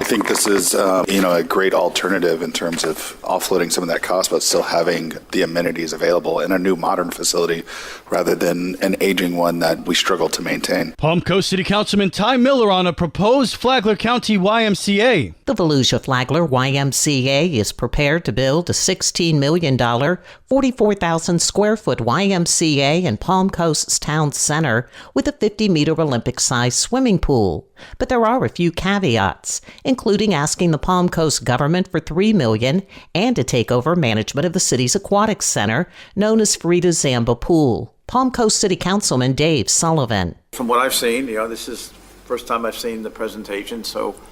think this is, a great alternative in terms of offloading some of that cost, but still having the amenities available in a new modern facility rather than an aging one that we struggle to maintain. Palm Coast City Councilman Ty Miller on a proposed Flagler County YMCA. The Volusia Flagler YMCA is prepared to build a $16 million, 44,000 square foot YMCA in Palm Coast's town center with a 50-meter Olympic-sized swimming pool. But there are a few caveats, including asking the Palm Coast government for $3 million and to take over management of the city's aquatic center, known as Frida Zamba Pool. Palm Coast City Councilman Dave Sullivan. From what I've seen, this is the first time I've seen the presentation,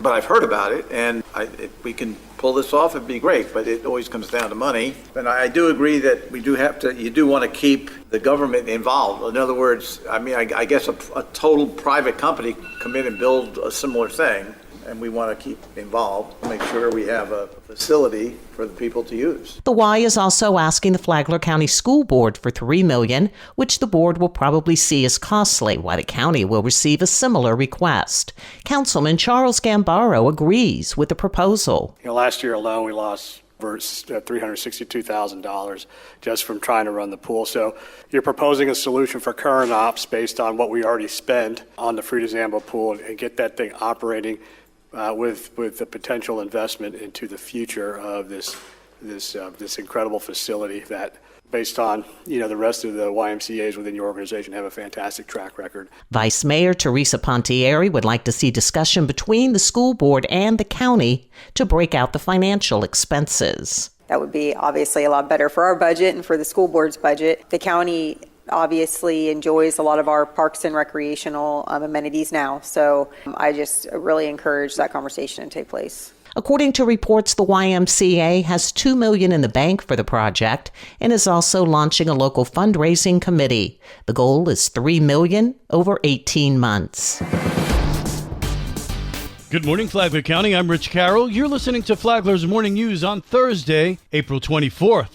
but I've heard about it, and if we can pull this off, it'd be great, but it always comes down to money. And I do agree that you do want to keep the government involved. In other words, I guess a total private company come in and build a similar thing, and we want to keep involved, make sure we have a facility for the people to use. The Y is also asking the Flagler County School Board for $3 million, which the board will probably see as costly, while the county will receive a similar request. Councilman Charles Gambaro agrees with the proposal. Last year alone, we lost $362,000 just from trying to run the pool. So you're proposing a solution for current ops based on what we already spend on the Frida Zamba pool and get that thing operating with the potential investment into the future of this incredible facility that, based on the rest of the YMCAs within your organization, have a fantastic track record. Vice Mayor Teresa Pontieri would like to see discussion between the school board and the county to break out the financial expenses. That would be obviously a lot better for our budget and for the school board's budget. The county obviously enjoys a lot of our parks and recreational amenities now. So I just really encourage that conversation to take place. According to reports, the YMCA has $2 million in the bank for the project and is also launching a local fundraising committee. The goal is $3 million over 18 months. Good morning, Flagler County. I'm Rich Carroll. You're listening to Flagler's Morning News on Thursday, April 24th.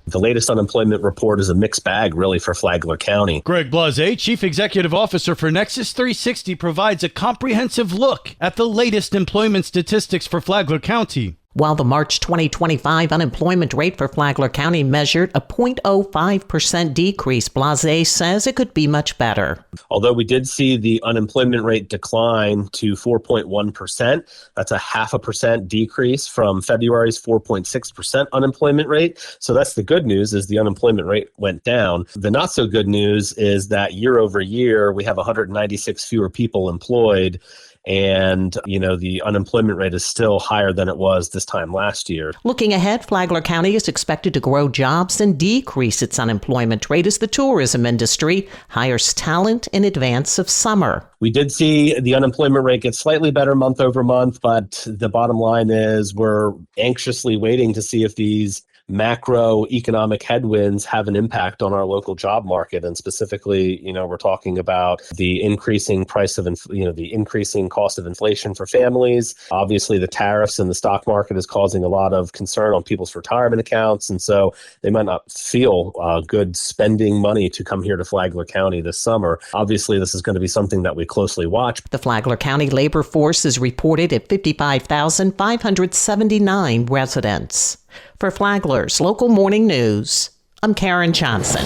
The latest unemployment report is a mixed bag, really, for Flagler County. Greg Blase, Chief Executive Officer for Nexus 360, provides a comprehensive look at the latest employment statistics for Flagler County. While the March 2025 unemployment rate for Flagler County measured a 0.05% decrease, Blase says it could be much better. Although we did see the unemployment rate decline to 4.1%, that's a 0.5% decrease from February's 4.6% unemployment rate. So that's the good news, is the unemployment rate went down. The not so good news is that year over year, we have 196 fewer people employed. And, the unemployment rate is still higher than it was this time last year. Looking ahead, Flagler County is expected to grow jobs and decrease its unemployment rate as the tourism industry hires talent in advance of summer. We did see the unemployment rate get slightly better month over month, but the bottom line is we're anxiously waiting to see if these macroeconomic headwinds have an impact on our local job market. And specifically, we're talking about the increasing price of, the increasing cost of inflation for families. Obviously, the tariffs in the stock market is causing a lot of concern on people's retirement accounts. And so they might not feel good spending money to come here to Flagler County this summer. Obviously, this is going to be something that we closely watch. The Flagler County labor force is reported at 55,579 residents. For Flagler's Local Morning News, I'm Karen Johnson.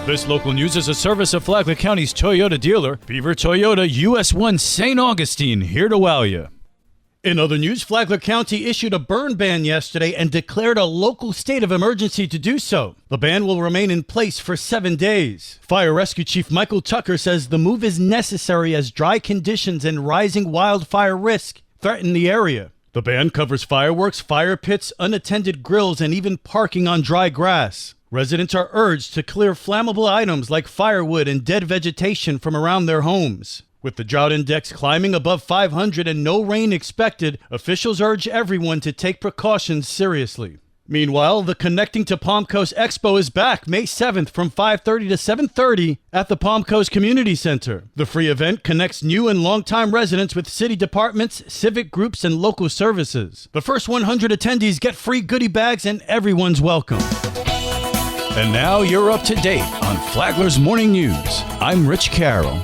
This local news is a service of Flagler County's Toyota dealer, Beaver Toyota, US 1 St. Augustine, here to wow you. In other news, Flagler County issued a burn ban yesterday and declared a local state of emergency to do so. The ban will remain in place for 7 days. Fire Rescue Chief Michael Tucker says the move is necessary as dry conditions and rising wildfire risk threaten the area. The ban covers fireworks, fire pits, unattended grills, and even parking on dry grass. Residents are urged to clear flammable items like firewood and dead vegetation from around their homes. With the drought index climbing above 500 and no rain expected, officials urge everyone to take precautions seriously. Meanwhile, the Connecting to Palm Coast Expo is back May 7th from 5:30 to 7:30 at the Palm Coast Community Center. The free event connects new and longtime residents with city departments, civic groups, and local services. The first 100 attendees get free goodie bags and everyone's welcome. And now you're up to date on Flagler's Morning News. I'm Rich Carroll.